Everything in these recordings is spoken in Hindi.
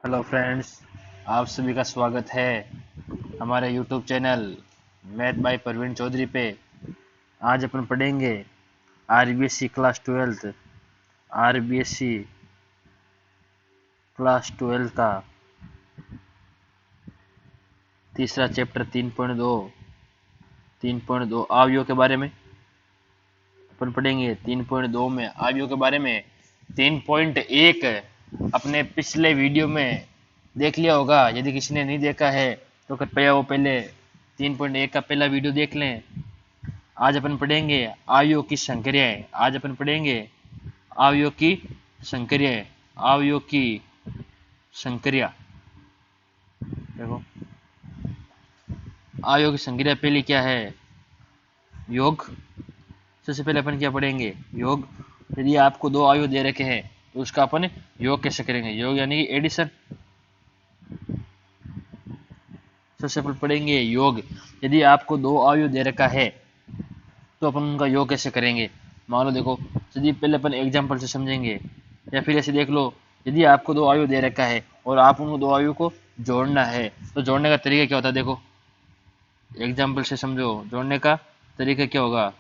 हेलो फ्रेंड्स, आप सभी का स्वागत है हमारे YouTube channel math by Parveen Chaudhary पे। आज अपन पढ़ेंगे आरबीएससी क्लास 12 आरबीएससी क्लास 12 का तीसरा चैप्टर 3.2 अवयव के बारे में अपन पढ़ेंगे। 3.2 में अवयव के बारे में 3.1 अपने पिछले वीडियो में देख लिया होगा। यदि किसी ने नहीं देखा है तो कृपया वो पहले 3.1 का पहला वीडियो देख लें। आज अपन पढ़ेंगे अवयव की संक्रियाएं। आज अपन पढ़ेंगे अवयव की संक्रियाएं। अवयव की संक्रिया देखो, अवयव की संक्रिया पहली क्या है? योग। सबसे पहले अपन क्या पढ़ेंगे? योग। यदि आपको दो अवयव दे रखे हैं तो उसका अपन योग कैसे करेंगे? योग यानी कि एडिशन। सबसे पहले पढ़ेंगे योग। यदि आपको दो अवयव दे रखा है तो अपन उनका योग कैसे करेंगे? मान लो देखो, यदि पहले अपन एग्जाम्पल से समझेंगे, या फिर ऐसे देख लो, यदि आपको दो अवयव दे रखा है और आप उन दो अवयव को जोड़ना है तो जोड़ने का तरीका क्या होता है? देखो एग्जाम्पल से समझो, जोड़ने का तरीका क्या होगा?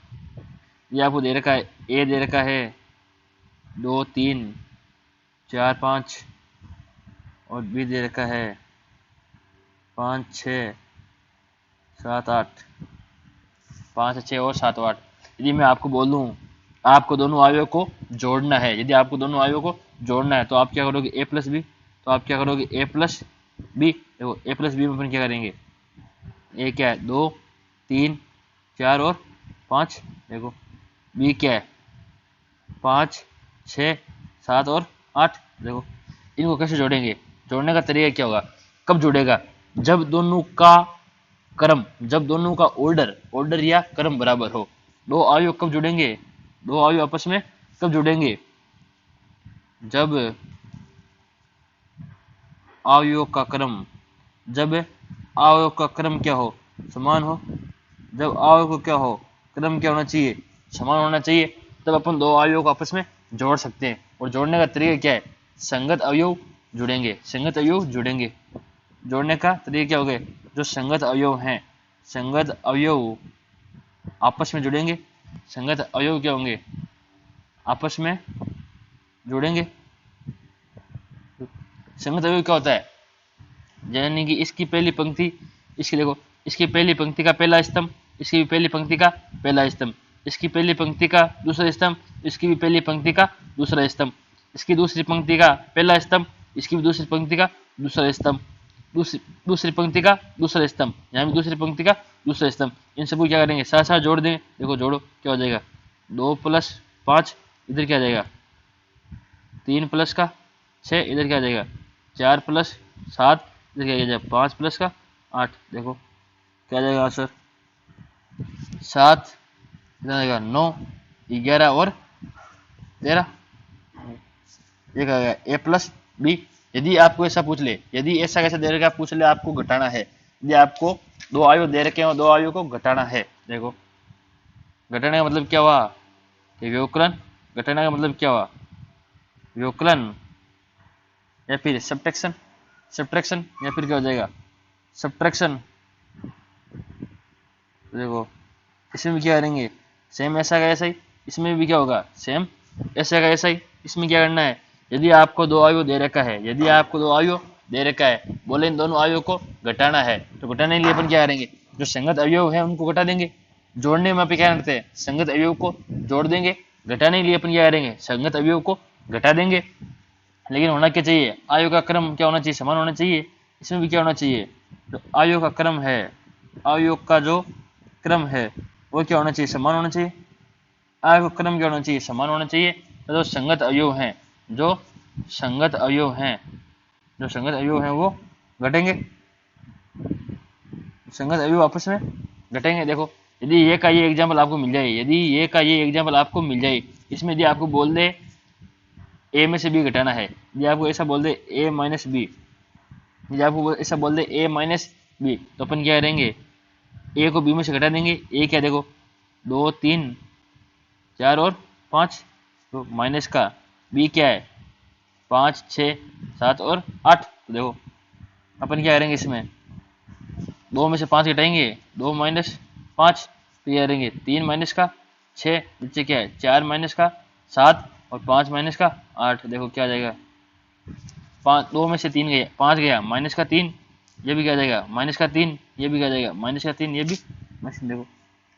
ये आपको दे रखा है, ए दे रखा है 2 3 4 5 और बी दे रखा है 5 6 7 8, 5 6 और 7 8। यदि मैं आपको बोलूं आपको दोनों अवयव को जोड़ना है, यदि आपको दोनों अवयव को जोड़ना है तो आप क्या करोगे? ए प्लस बी। तो आप क्या करोगे? ए प्लस बी। देखो ए प्लस बी में अपन क्या करेंगे? ए क्या है? 2 3 4 और 5। देखो बी क्या है? 5 6 7 और 8। देखो इनको कैसे जोड़ेंगे? जोड़ने का तरीका क्या होगा? कब जुड़ेगा? जब दोनों का क्रम, जब दोनों का ऑर्डर या क्रम बराबर हो। दो अवयव कब जुड़ेंगे? दो अवयव आपस में कब जुड़ेंगे? जब अवयव का क्रम, जब अवयव का क्रम क्या हो? समान हो। जब अवयव को क्या हो? क्रम क्या होना चाहिए? समान होना चाहिए। तब अपन दो अवयव को आपस में जोड़ सकते हैं। और जोड़ने का तरीका क्या है? संगत अवयव जुड़ेंगे। संगत अवयव जुड़ेंगे। जोड़ने का तरीका क्या हो गए? जो संगत अवयव हैं, संगत अवयव आपस में जुड़ेंगे। संगत अवयव क्या होंगे? आपस में जुड़ेंगे। संगत अवयव क्या होता है? यानी कि इसकी पहली पंक्ति, इसकी देखो, इसकी पहली पंक्ति का पहला स्तंभ, इसकी भी पहली पंक्ति का पहला स्तंभ, इसकी पहली पंक्ति का दूसरा स्तंभ, इसकी भी पहली पंक्ति का दूसरा स्तंभ, इसकी दूसरी पंक्ति का पहला स्तंभ, इसकी भी दूसरी पंक्ति का दूसरा स्तंभ, दूसरी पंक्ति का दूसरा स्तंभ, यहाँ भी दूसरी पंक्ति का दूसरा स्तंभ। इन सबको क्या करेंगे? साथ साथ जोड़ देंगे। देखो जोड़ो, क्या हो जाएगा? 2 + 5, इधर क्या आ जाएगा? 3 + 6, इधर क्या आ जाएगा? 4 + 7, इधर क्या आ जाएगा? 5 + 8। देखो क्या आ जाएगा आंसर? 7, इधर आ जाएगा 9, 11 और 13। ये क्या आ गया? ए प्लस बी। यदि आपको ऐसा पूछ ले, यदि ऐसा कैसे दे रखा पूछ ले, आपको घटाना है, यदि आपको दो अवयव दे रखे हैं और दो अवयव को घटाना है, देखो घटाने का मतलब क्या हुआ? कि व्युत्क्रम। घटाने का मतलब क्या हुआ? व्युत्क्रम या फिर सब्ट्रैक्शन। सब्ट्रैक्शन या फिर क्या हो जाएगा? सब्ट्रैक्शन। देखो इसमें भी क्या करेंगे? सेम ऐसा का ऐसा ही। इसमें भी क्या होगा? सेम ऐसा का ऐसा ही। इसमें क्या करना है? यदि आपको दो अवयव दे रखा है, यदि आपको दो अवयव दे रखा है, बोले इन दोनों अवयव को घटाना है, तो घटाने के लिए अपन क्या करेंगे? जो संगत अवयव है उनको घटा देंगे। जोड़ने में अपन क्या करते हैं? संगत अवयव को जोड़ देंगे। घटाने के लिए अपन क्या करेंगे? संगत अवयव को घटा देंगे। लेकिन होना क्या चाहिए? अवयव का क्रम क्या होना चाहिए? समान होना चाहिए। इसमें भी क्या होना चाहिए? जो अवयव का क्रम है, अवयव का जो क्रम है वो क्या होना चाहिए? समान होना चाहिए। अवयव का क्रम क्या होना चाहिए? समान होना चाहिए। तो जो संगत अवयव हैं, जो संगत अवयव हैं, जो संगत अवयव हैं वो घटेंगे। संगत अवयव आपस में घटेंगे। देखो यदि ये का ये एग्जाम्पल आपको मिल जाए, यदि ये का ये एग्जाम्पल आपको मिल जाए, इसमें यदि आपको बोल दे ए में से बी घटाना है, यदि आपको ऐसा बोल दे ए माइनस बी, यदि आपको ऐसा बोल दे ए माइनस बी, तो अपन क्या करेंगे? ए को बी में से घटा देंगे। ए क्या? देखो 2 3 4 और 5, तो माइनस का बी क्या है? 5 6 7 और 8। तो देखो अपन क्या करेंगे, इसमें 2 में से 5 घटाएंगे, 2 माइनस 5, तो ये करेंगे 3 माइनस का 6, नीचे क्या है 4 माइनस का 7 और 5 माइनस का 8। देखो क्या आ जाएगा, 5, 2 में से 3 गया, 5 गया, माइनस का 3, ये भी क्या जाएगा माइनस का 3, ये भी क्या जाएगा माइनस का 3, ये भी माइनस। देखो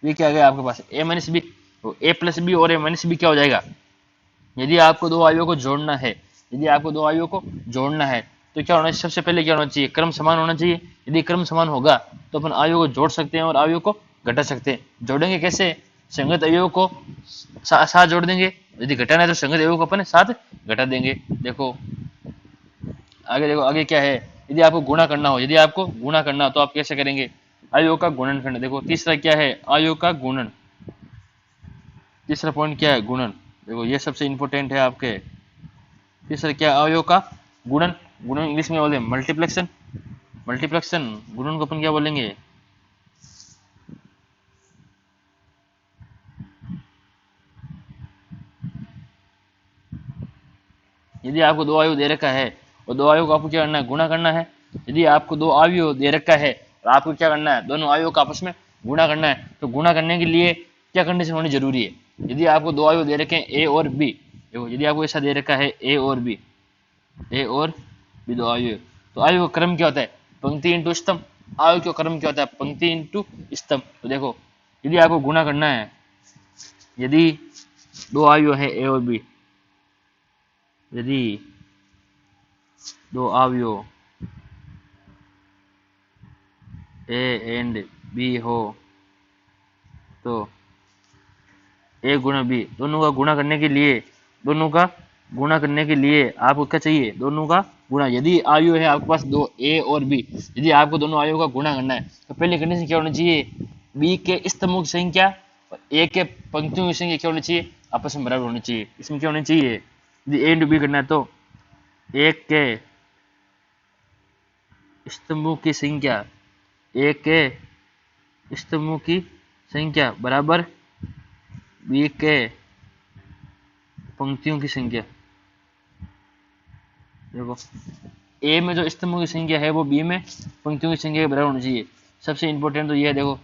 ये क्या आ गया आपके पास a माइनस बी, तो a प्लस बी और a माइनस बी क्या हो जाएगा। यदि आपको दो आयुओं को जोड़ना है, यदि आपको दो आयुओं को जोड़ना है तो क्या होना चाहिए, सबसे पहले क्या होना चाहिए, क्रम समान होना चाहिए। यदि क्रम समान होगा तो अपन आयुओं को जोड़ सकते हैं और आयुओं को घटा सकते हैं। जोड़ेंगे कैसे, संगत अवयवों को साथ जोड़ देंगे, यदि घटाना है तो संगत अवयवों को अपन साथ घटा देंगे। देखो आगे, देखो आगे क्या है, यदि आपको गुणा करना हो, यदि आपको गुणा करना हो तो आप कैसे करेंगे, आयुओं का गुणन करना। देखो तीसरा क्या है, आयुओं का गुणन, तीसरा पॉइंट क्या है, गुणन। देखो ये सबसे इंपॉर्टेंट है आपके। तीसरा क्या, अवयव का गुणन, गुणन इंग्लिश में बोलते हैं मल्टीप्लेक्शन, मल्टीप्लेक्शन। गुणन को अपन क्या बोलेंगे, यदि आपको दो आयु दे रखा है और दो आयु को आपको क्या करना है, गुणा करना है। यदि आपको दो आयु दे रखा है और आपको क्या करना है, दोनों आयु को आपस में गुणा करना है, तो गुणा करने के लिए क्या कंडीशन होनी जरूरी है। यदि आपको दो आयु दे रखे हैं ए और बी, देखो यदि आपको ऐसा दे रखा है ए और बी, ए और बी दो आयु, तो आयु का क्रम क्या होता है, पंक्ति इंटू स्तंभ। आयु का क्रम क्या होता है, पंक्ति इंटू स्तंभ। तो देखो यदि आपको गुणा करना है, यदि दो आयु है ए और बी, यदि दो अवयव ए एंड बी हो तो ए गुणा बी, दोनों का गुणा करने के लिए, दोनों का गुणा करने के लिए आपको क्या चाहिए, दोनों का गुणा। यदि आयु है आपके पास दो ए और बी, यदि आपको दोनों आयु का गुणा करना है तो पहले कंडीशन क्या होनी चाहिए, बी के स्तंभों की संख्या और ए के पंक्तियों की संख्या क्या होनी चाहिए, आपस में बराबर होनी चाहिए। इसमें क्या होनी चाहिए, यदि ए इंटू बी करना है तो एक के स्तंभों की संख्या, एक के स्तंभों की संख्या बराबर बी के पंक्तियों की संख्या। देखो ए में जो स्तंभों की संख्या है वो बी में पंक्तियों की संख्या के बराबर होनी चाहिए। सबसे इंपॉर्टेंट तो ये है, देखो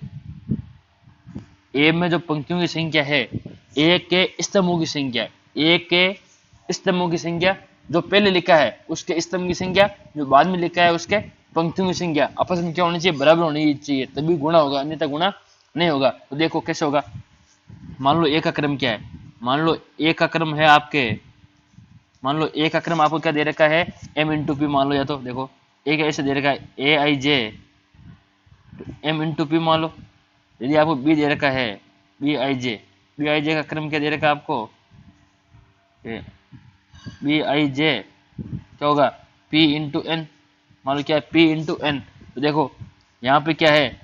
ए में जो पंक्तियों की संख्या है, ए के स्तंभों की संख्या, ए के स्तंभों की संख्या जो पहले लिखा है उसके स्तंभ की संख्या, जो बाद में लिखा है उसके पंक्तियों की संख्या आपस में क्या होनी चाहिए, बराबर होनी चाहिए, तभी गुणा होगा, अन्यथा गुणा नहीं होगा। तो देखो कैसे होगा, मान लो ए का क्रम क्या है, मान लो ए का क्रम है आपके, मान लो ए का क्रम आपको क्या दे रखा है, एम इंटू पी मान लो, या तो देखो ए का ऐसे दे रखा है ए आई जे एम इंटू पी मान लो। यदि आपको बी दे रखा है B I J, B I जे का क्रम क्या दे रखा है आपको, बी आई जे क्या होगा पी इंटू एन, मान लो क्या है पी इंटू एन। तो देखो यहाँ पे क्या है,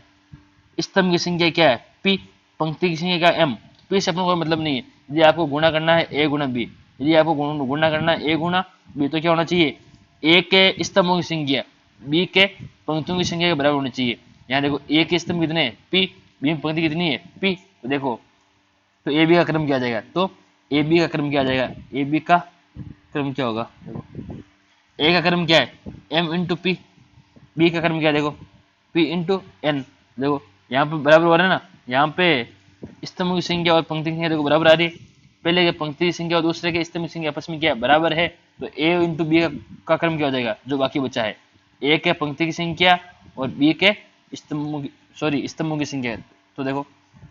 स्तंभ की संख्या क्या है पी, पंक्ति की संख्या क्या एम, पी से अपना कोई मतलब नहीं है। यदि आपको गुणा करना है ए गुणा बी, यदि आपको गुणा करना है ए गुणा बी, तो क्या होना चाहिए, ए के स्तंभों की संख्या बी के पंक्तियों की संख्या के बराबर होनी चाहिए। यहाँ देखो ए के स्तंभ कितने हैं पी, बी में पंक्ति कितनी है पी, तो देखो तो ए बी का क्रम क्या आ जाएगा, तो ए बी का क्रम क्या आ जाएगा, ए बी का क्रम क्या होगा, देखो ए का क्रम क्या है एम इंटू पी, बी का क्रम क्या है देखो पी इंटू एन। देखो यहाँ पे बराबर हो रहा है ना, यहाँ पे स्तंभ की संख्या और पंक्ति की संख्या देखो बराबर आ रही है, पहले के पंक्ति की संख्या और दूसरे के स्तंभ की संख्या आपस में क्या है बराबर है, तो ए इंटू बी का क्रम क्या हो जाएगा, जो बाकी बचा है ए के पंक्ति की संख्या और बी के स्तंभों की, सॉरी स्तंभों की संख्या। तो देखो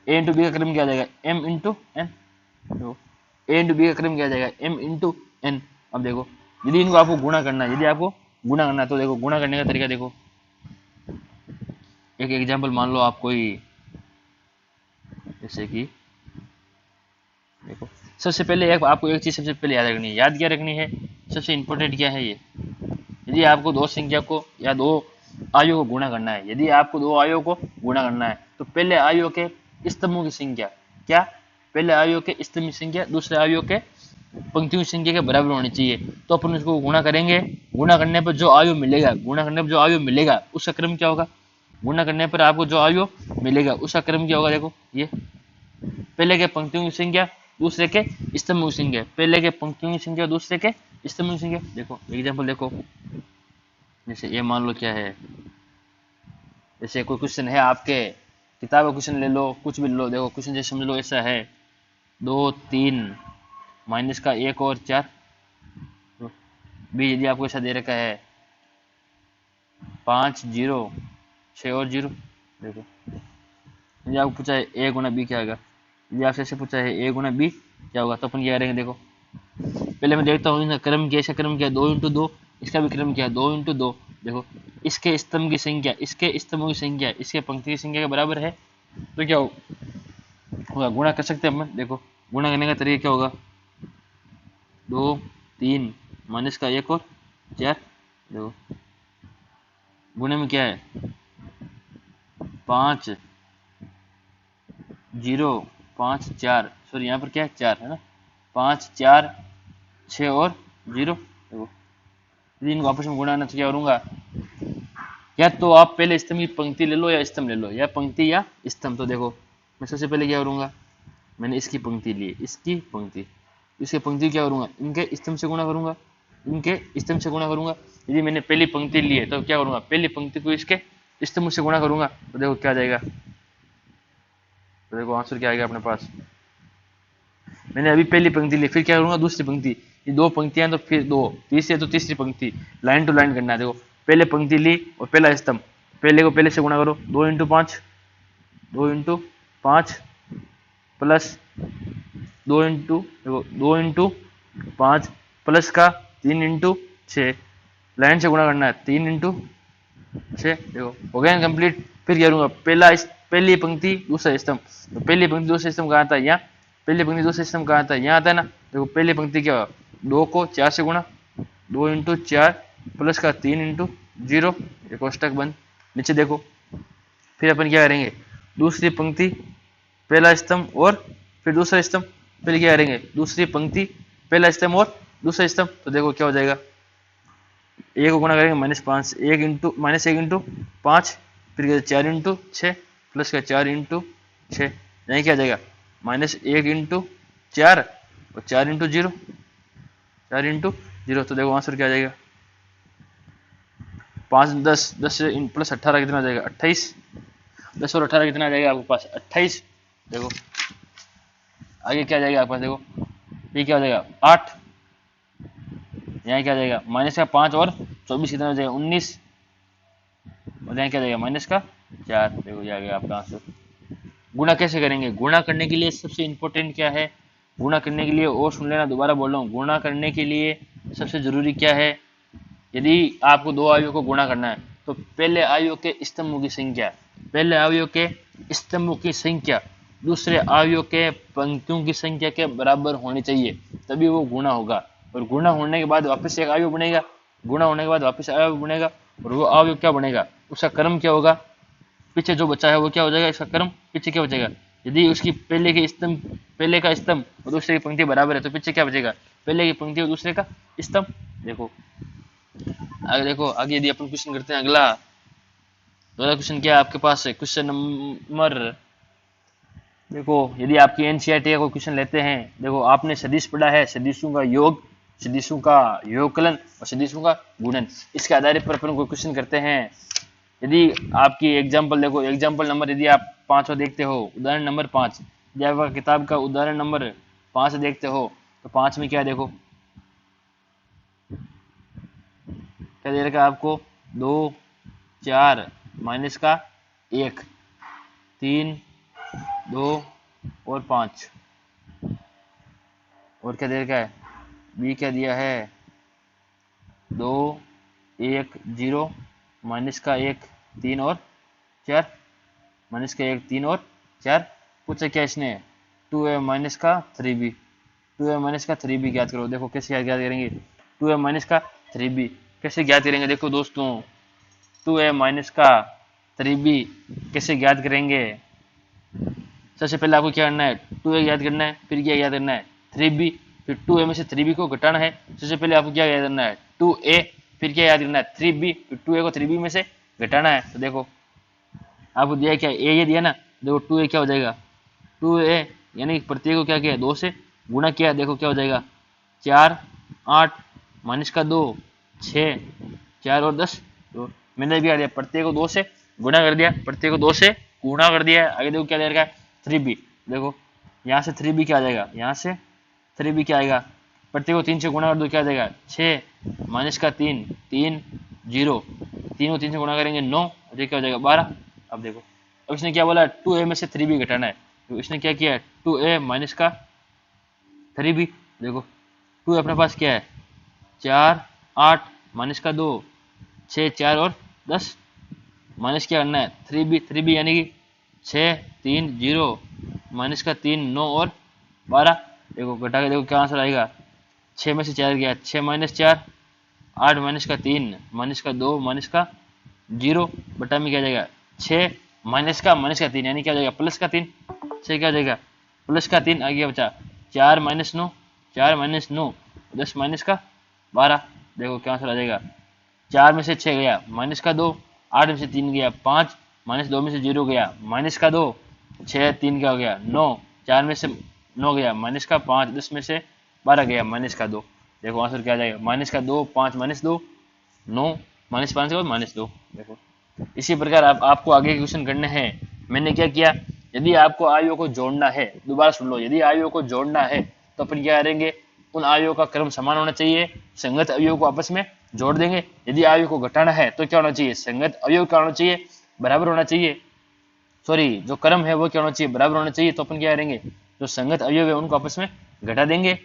ए इंटू बी का क्रम क्या आ जाएगा एम इंटू एन, देखो ए इंटू बी का क्रम क्या आ जाएगा एम इंटू एन। अब देखो यदि इनको आपको गुणा करना है, यदि आपको गुणा करना है तो देखो गुणा करने का तरीका देखो, एक एग्जांपल मान लो आप कोई, जैसे कि देखो सबसे पहले आपको एक चीज सबसे पहले याद रखनी है, याद क्या रखनी है, सबसे इंपॉर्टेंट क्या है ये, यदि आपको दो संख्या को या दो आयु को गुणा करना है, यदि आपको दो आयु को गुणा करना है तो पहले आयु के स्तंभों की संख्या क्या, पहले आयु के स्तंभ की संख्या दूसरे आयु के पंक्तियों की संख्या के बराबर होनी चाहिए। तो अपन उसको गुणा करेंगे, गुणा करने पर जो आयु मिलेगा, गुणा करने पर जो आयु मिलेगा उसका क्रम क्या होगा, गुणा करने पर आपको जो आयु मिलेगा उसका क्रम क्या होगा, देखो ये पहले के पंक्तियों की संख्या दूसरे के स्तंभों की संख्या, पहले के पंक्तियों की संख्या दूसरे के स्तंभों की संख्या। देखो एग्जांपल देखो जैसे ये मान लो क्या है, जैसे कोई क्वेश्चन है आपके किताब का क्वेश्चन ले लो, कुछ भी ले लो, देखो क्वेश्चन जैसे समझ लो ऐसा है 2 3 माइनस का 1 और 4, बी यदि आपको ऐसा दे रखा है 5 0 6 और 0, देखो यदि आपको पूछा है ए गुना बी क्या होगा, यदि आपसे ऐसे पूछा है ए गुना बी क्या होगा, तो अपन क्या करेंगे, देखो पहले मैं देखता हूँ इनका क्रम क्या, इसका क्रम क्या 2 × 2, इसका भी क्रम क्या 2 × 2, देखो इसके स्तंभ की संख्या इसके स्तंभों की संख्या इसके पंक्ति की संख्या के बराबर है, तो क्या होगा, गुणा कर सकते हैं अपन। देखो गुणा करने का तरीका क्या होगा, 2 3 माइनस का 1 और 4, देखो गुणे में क्या है 5 0 5 4, सॉरी यहाँ पर क्या है 4 है ना, 5 4 6 और 0, देखो यदि इनको आपस में गुणा करना तो क्या करूँगा, या तो आप पहले स्तंभ की पंक्ति ले लो या स्तंभ ले लो, या पंक्ति या स्तंभ। तो देखो मैं सबसे पहले क्या करूँगा, मैंने इसकी पंक्ति ली, इसकी पंक्ति, इसकी पंक्ति क्या करूँगा, इनके स्तंभ से गुणा करूँगा, इनके स्तंभ से गुणा करूँगा। यदि मैंने पहली पंक्ति ली है तो क्या करूँगा, पहली पंक्ति को इसके स्तंभ से गुणा करूँगा, तो देखो क्या जाएगा, तो देखो आंसर क्या आएगा अपने पास। मैंने अभी पहली पंक्ति ली, फिर क्या करूँगा दूसरी पंक्ति, ये दो पंक्तियां तो फिर दो, तीसरी तो तीसरी पंक्ति, लाइन टू लाइन करना है। देखो पहले पंक्ति ली और पहला स्तंभ, पहले को पहले से गुणा करो, 2 × 5 2 × 5 प्लस 2 × देखो 2 × 5 प्लस का 3 × 6, लाइन से गुणा करना है 3 × 6, देखो हो गया कंप्लीट। फिर क्या करूँगा, पहली पंक्ति दूसरा स्तंभ, तो पहली पंक्ति दूसरा स्तंभ कहाँ आता है, यहाँ पहली पंक्ति दूसरा स्तंभ कहाँ आता है, यहाँ आता है ना। देखो पहली पंक्ति क्या हुआ, 2 को 4 से गुणा, 2 × 4 प्लस का 3 × 0, ये कोष्टक बंद। नीचे देखो फिर अपन क्या करेंगे, दूसरी पंक्ति पहला स्तंभ और फिर दूसरा स्तंभ, फिर क्या करेंगे दूसरी पंक्ति पहला स्तंभ और दूसरा स्तंभ, तो देखो क्या हो जाएगा, ए को गुणा करेंगे -5 -1 × 5, फिर 4 × 6 प्लस का 4 × 6, यहाँ क्या आ जाएगा -1 × 4 और 4 × 0, 4 × 0, तो देखो आंसर क्या आ जाएगा 5 10 10 प्लस 18 कितना आ जाएगा 28, 10 और 18 कितना आ जाएगा आपके पास 28। देखो आगे क्या आ जाएगा आपके पास, देखो ये क्या हो जाएगा 8, यहाँ क्या आ जाएगा -5 और 24 कितना हो जाएगा 19, और यहाँ क्या आ जाएगा -4, देखो ये आ गया आपका आंसर। गुणा कैसे करेंगे, गुणा करने के लिए सबसे इंपॉर्टेंट क्या है, गुणा करने के लिए, और सुन लेना दोबारा बोल रहा हूँ, गुणा करने के लिए सबसे जरूरी क्या है, यदि आपको दो अवयव को गुणा करना है तो पहले अवयव के स्तंभों की संख्या, पहले अवयव के स्तंभों की संख्या दूसरे अवयव के पंक्तियों की संख्या के बराबर होनी चाहिए, तभी वो गुणा होगा। और गुणा होने के बाद वापस एक अवयव बनेगा, गुणा होने के बाद वापस अवयव बनेगा, और वो अवयव क्या बनेगा, उसका क्रम क्या होगा, पीछे जो बचा है वो क्या हो जाएगा, इसका क्रम पीछे क्या बचेगा। यदि उसकी पहले का स्तंभ और दूसरे की पंक्ति बराबर है तो पीछे क्या बचेगा, पहले की पंक्ति और दूसरे का स्तंभ। देखो आगे देखो, आगे यदि अपन क्वेश्चन करते हैं, अगला क्वेश्चन क्या है आपके पास है, क्वेश्चन नंबर, देखो यदि आपकी एनसीईआरटी का कोई क्वेश्चन लेते हैं, देखो आपने सदिश पढ़ा है, सदिशों का योग, सदिशों का योगकलन और सदिशों का गुणन, इसके आधार पर अपन कोई क्वेश्चन करते हैं। यदि आपकी एग्जाम्पल देखो, एग्जाम्पल नंबर यदि आप 5 देखते हो, उदाहरण नंबर 5, यदि आपका किताब का उदाहरण नंबर 5 देखते हो तो 5 में क्या देखो, क्या दे रखा है आपको, 2 4 माइनस का 1 3 2 और 5, और क्या दे रखा है, बी क्या दिया है 2 1 0 माइनस का 1 3 और 4, माइनस का 1 3 और 4, पूछा क्या इसने 2a माइनस का 3b, 2a माइनस का 3b ज्ञात करो। देखो कैसे ज्ञात करेंगे, 2a माइनस का 3b कैसे ज्ञात करेंगे, देखो दोस्तों 2a माइनस का 3b कैसे ज्ञात करेंगे, सबसे पहले आपको क्या करना है 2a ज्ञात करना है, फिर क्या ज्ञात करना है 3b, फिर 2a में से 3b को घटाना है, सबसे पहले आपको क्या याद करना है 2a, फिर क्या याद करना है 3b, फिर 2a को 3b में से घटाना है। तो देखो आपको दिया क्या, a ये दिया ना, देखो 2a क्या हो जाएगा 2a, यानी प्रत्येक को क्या किया 2 से गुणा किया, देखो क्या हो जाएगा 4 8 माइनस का 2 6 4 और 10, तो मैंने भी आ दिया, प्रत्येक को 2 से गुणा कर दिया, प्रत्येक को 2 से गुणा कर दिया। आगे देखो क्या दे रखा है 3b, देखो यहाँ से 3b क्या आ जाएगा, यहाँ से 3b क्या आएगा, प्रत्येक को 3 से गुणा कर दो क्या आ जाएगा 6 माइनस का 3 3 0, 3 को 3 से गुणा करेंगे 9, और ये क्या हो जाएगा 12। अब देखो अब इसने क्या बोला 2a में से 3b घटाना है, तो इसने क्या किया है 2a माइनस का 3b। देखो 2 अपने पास क्या है 4 8 माइनस का 2 6 4 और 10, माइनस क्या करना है 3b यानी कि 6 3 0 माइनस का 3 9 और 12। देखो घटा के देखो क्या आंसर आएगा, 6 में से 4 गया 6 माइनस 4, 8 माइनस का 3 माइनस का 2 माइनस का 0, बटा में क्या जाएगा 6 माइनस का 3 यानी क्या जाएगा प्लस का 3, 6 क्या जाएगा प्लस का 3, आगे बचा 4 माइनस 9 10 माइनस का 12। देखो क्या आंसर आ जाएगा, 4 में से 6 गया माइनस का 2, 8 में से 3 गया 5, माइनस 2 में से 0 गया माइनस का 2, 6 3 क्या हो गया 9, 4 में से 9 गया माइनस का 5, 10 में से 12 गया माइनस का 2। देखो आंसर क्या आ जाएगा माइनस का 2 5 माइनस 2 9 माइनस 5 के बाद माइनस 2। देखो इसी प्रकार आपको आगे के क्वेश्चन करने हैं। मैंने क्या किया, यदि आपको आयुओं को जोड़ना है, दोबारा सुन लो, यदि आयुओं को जोड़ना है तो अपन क्या करेंगे, उन आयुओं का क्रम समान होना चाहिए, संगत अवयवों को आपस में जोड़ देंगे। यदि आयु को घटाना है तो क्या होना चाहिए, संगत अवयव क्या होना चाहिए बराबर होना चाहिए, सॉरी जो क्रम है वो क्या होना चाहिए बराबर होना चाहिए। तो अपन क्या करेंगे, जो संगत अवयव है उनको आपस में घटा देंगे।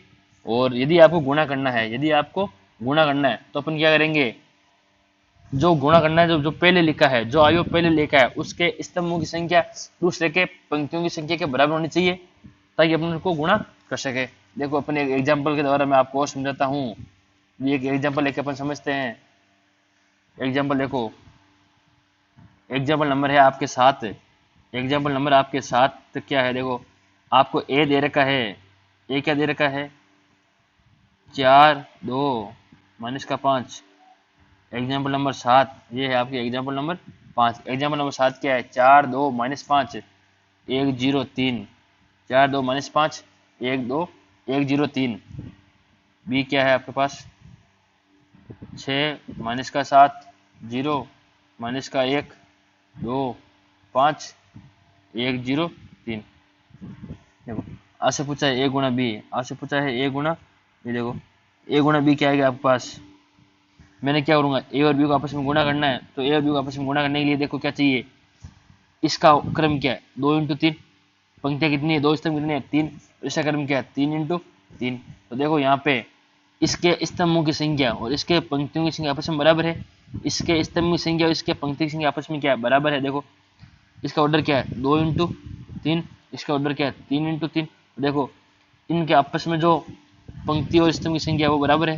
और यदि आपको गुणा करना है, यदि आपको गुणा करना है तो अपन क्या करेंगे, जो गुणा करना है जो पहले लिखा है, जो आयु पहले लिखा है उसके स्तंभों की संख्या दूसरे के पंक्तियों की संख्या के बराबर होनी चाहिए, ताकि अपन उनको गुणा कर सके। देखो अपन एक एग्जाम्पल के द्वारा मैं आपको और समझाता हूँ। ये एक एग्जाम्पल लेके अपन समझते हैं। एग्जाम्पल देखो, एग्जाम्पल नंबर है आपके 7, एग्जाम्पल नंबर आपके 7 तो क्या है, देखो आपको ए दे रखा है, ए क्या दे रखा है 4 2 माइनस का 5। एग्जाम्पल नंबर 7 ये है आपके एग्जाम्पल नंबर 5। एग्जाम्पल नंबर 7 क्या है 4 2 माइनस 5 1 0 3, 4 2 माइनस 5 1 2 1 0 3। बी क्या है आपके पास 6 माइनस का 7 0 माइनस का 1 2 5 1 0 3। देखो आज से पूछा है ए गुणा बी, आज से पूछा है ए गुणा, ये देखो ए गुणा बी क्या आएगा आपके पास, मैंने क्या करूंगा ए और बी को आपस में गुणा करना है, तो ए और बी को आपस में गुणा करने के लिए देखो क्या चाहिए, इसका क्रम क्या है 2 इंटू 3, पंक्तियां कितनी है 2 स्तंभ कितने हैं 3, इसका क्रम क्या है 3 इंटू 3। तो देखो यहाँ पे इसके स्तंभों की संख्या और इसके पंक्तियों की संख्या आपस में बराबर है, इसके स्तंभ की संख्या और इसके पंक्ति की संख्या आपस में क्या है बराबर है। देखो इसका ऑर्डर क्या है 2 इंटू 3, इसका ऑर्डर क्या है 3 इंटू 3। देखो इनके आपस में जो पंक्ति और स्तंभ की संख्या वो बराबर है।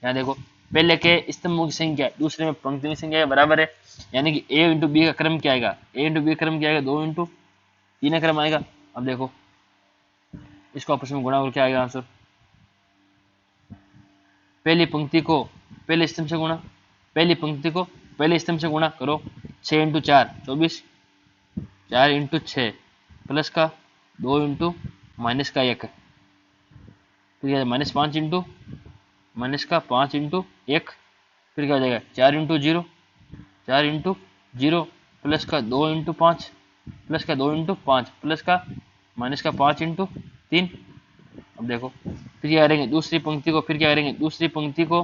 यहाँ देखो पहले के स्तंभों की संख्या दूसरे में पंक्तियों की संख्या बराबर है, यानी कि ए इंटू बी का क्रम क्या आएगा, ए इंटू बी का क्रम क्या आएगा 2 इंटू 3 का क्रम आएगा। अब देखो इसको आपस में गुणा और क्या आएगा आंसर, पहली पंक्ति को पहले स्तंभ से गुणा, पहली पंक्ति को पहले स्तंभ से गुणा करो, 6 इंटू 4 24, 4 इंटू 6 प्लस का 2 इंटू माइनस का 1, फिर माइनस 5 इंटू माइनस का 5 इंटू 1, फिर क्या हो जाएगा 4 इंटू 0, 4 इंटू 0 प्लस का 2 इंटू 5 प्लस का 2 इंटू 5 प्लस का माइनस का 5 इंटू 3। अब देखो फिर क्या करेंगे दूसरी पंक्ति को, फिर क्या करेंगे दूसरी पंक्ति को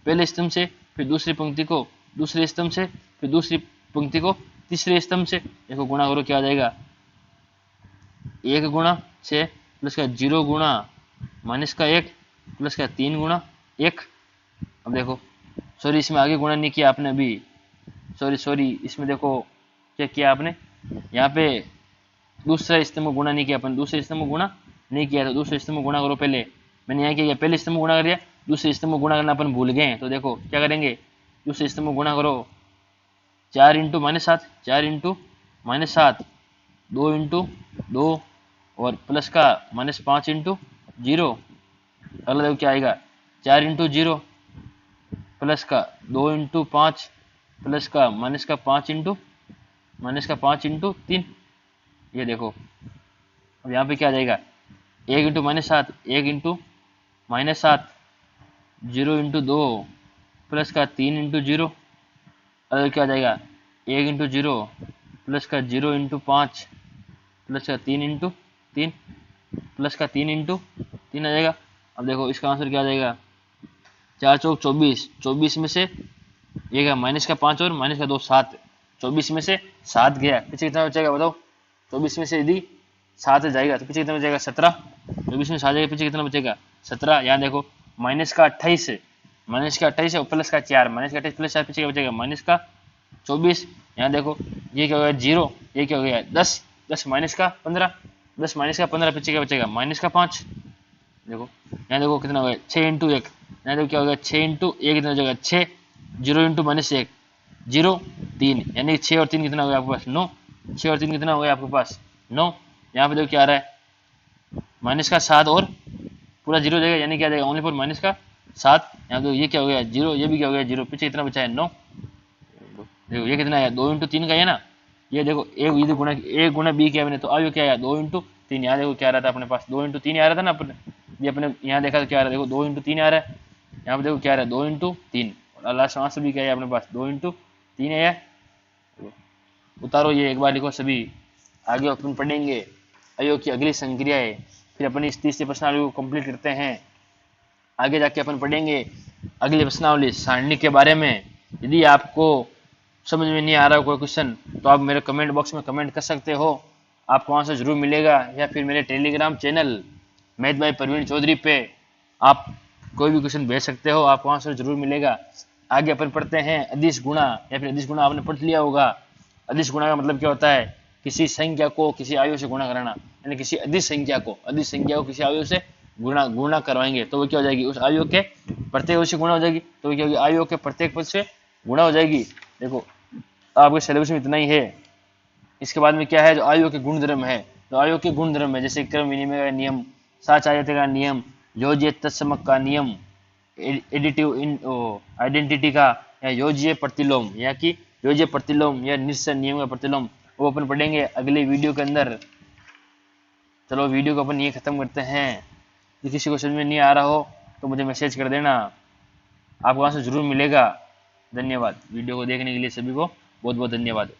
पहले स्तंभ से, फिर दूसरी पंक्ति को दूसरे स्तंभ से, फिर दूसरी पंक्ति को तीसरे स्तंभ से। देखो गुणा करो क्या आ जाएगा 1 गुणा 6 प्लस का 0 गुणा माइनस का 1 प्लस का 3 गुणा 1। अब देखो सॉरी इसमें आगे गुणा नहीं किया आपने अभी, सॉरी इसमें देखो क्या किया आपने, यहाँ पे दूसरा स्तंभ गुणा नहीं किया अपन, दूसरे स्तंभ गुणा नहीं किया, तो दूसरे स्तंभ गुणा करो पहले। मैंने यहाँ क्या किया पहले स्तंभ गुणा कर दिया, दूसरे स्तंभ गुणा करना अपन भूल गए। तो देखो क्या करेंगे दूसरे स्तंभ गुणा करो, 4 into minus 7, 4 into minus 7 2 into 2 और प्लस का माइनस 5 इंटू 0। अगला देखो क्या आएगा 4 इंटू 0 प्लस का 2 इंटू 5 प्लस का माइनस का 5 इंटू 3। ये देखो अब यहाँ पे क्या आ जाएगा 1 into minus 7, 1 into minus 7 0 into 2 plus का 3 इंटू 0। अगर क्या आ जाएगा 1 इंटू 0 प्लस का 0 इंटू 5 प्लस का 3 इंटू 3 प्लस का 3 इंटू 3 आ जाएगा। अब देखो इसका आंसर क्या आ जाएगा, 4 चौक 24, 24 में से ये क्या माइनस का 5 और माइनस का 2 7, 24 में से 7 गया, पीछे कितना बचेगा बताओ। 24 में से यदि 7 जाएगा तो पीछे कितना बचेगा 17, 24 में 7 जाएगा पीछे कितना बचेगा 17। यहाँ देखो माइनस का 28 है, माइनस का 28 है और प्लस का 4, माइनस का 28 प्लस 4 पीछे क्या बचेगा माइनस का 24। यहाँ देखो ये क्या हो गया 0, ये क्या हो गया 10, 10 माइनस का 15, 10 माइनस का 15 पीछे क्या बचेगा माइनस का 5। देखो यहाँ देखो कितना हो गया 6 इंटू 1, यहाँ देखो क्या हो गया 6 इंटू 1 कितना हो जाएगा 6, 0 इंटू माइनस 1 0 3, यानी 6 और 3 कितना हो गया आपके पास 9, 6 और 3 कितना हो गया आपके पास 9। यहाँ पे देखो क्या आ रहा है माइनस का 7 और पूरा 0 जाएगा, यानी क्या जाएगा ओनली फॉर माइनस का 7। यहाँ देखो ये क्या हो गया 0, ये भी क्या हो गया 0, पीछे कितना बचा है 9। देखो ये कितना है 2 इंटू 3 का है ना, ये देखो ए गुना बी किया मैंने तो अब ये क्या आया 2 इंटू 3। यहाँ देखो क्या आ रहा था अपने पास 2 इंटू 3 आ रहा था ना अपने, ये अपने यहाँ देखा तो क्या आ रहा है देखो 2 इंटू 3 आ रहा है। यहाँ पे देखो क्या आ रहा है 2 इंटू 3 और लास्ट आंसर भी क्या है अपने पास 2 इंटू 3 है। उतारो ये एक बार लिखो सभी। आगे अपन पढ़ेंगे अयोग की अगली संक्रियाएं, फिर अपन इस तीसरी प्रश्नावली को कंप्लीट करते हैं। आगे जाके अपन पढ़ेंगे अगली प्रश्नावली सारणी के बारे में। यदि आपको समझ में नहीं आ रहा कोई क्वेश्चन तो आप मेरे कमेंट बॉक्स में कमेंट कर सकते हो, आपको आंसर जरूर मिलेगा, या फिर मेरे Telegram channel math by Praveen Chaudhary पे आप कोई भी क्वेश्चन भेज सकते हो, आपको आंसर जरूर मिलेगा। आगे अपन पढ़ते हैं अदिश गुणा, या फिर अदिश गुणा आपने पढ़ लिया होगा। अदिश गुणा का मतलब क्या होता है, किसी संख्या को किसी आयु से गुणा कराना, यानी किसी अदिश संख्या को किसी आयु से गुणा करवाएंगे तो वो क्या हो जाएगी उस आयु के प्रत्येक पद से गुणा हो जाएगी, तो वो क्या होगी आयु के प्रत्येक पद से गुणा हो जाएगी। देखो आपके सिलेबस में इतना ही है। इसके बाद में क्या है जो आयु के गुणधर्म है, तो आयु के गुणधर्म है जैसे क्रम विनिमय का नियम, साचार्यता का नियम, योज्य तत्समक का नियम, एडिटिव आइडेंटिटी का, या योज्य प्रतिलोम या कि योज्य प्रतिलोम या निश्चय नियम का प्रतिलोम, वो अपन पढ़ेंगे अगले वीडियो के अंदर। चलो वीडियो को अपन ये खत्म करते हैं। यदि किसी को समझ में नहीं आ रहा हो तो मुझे मैसेज कर देना, आपको आंसर जरूर मिलेगा। धन्यवाद। वीडियो को देखने के लिए सभी को बहुत बहुत धन्यवाद।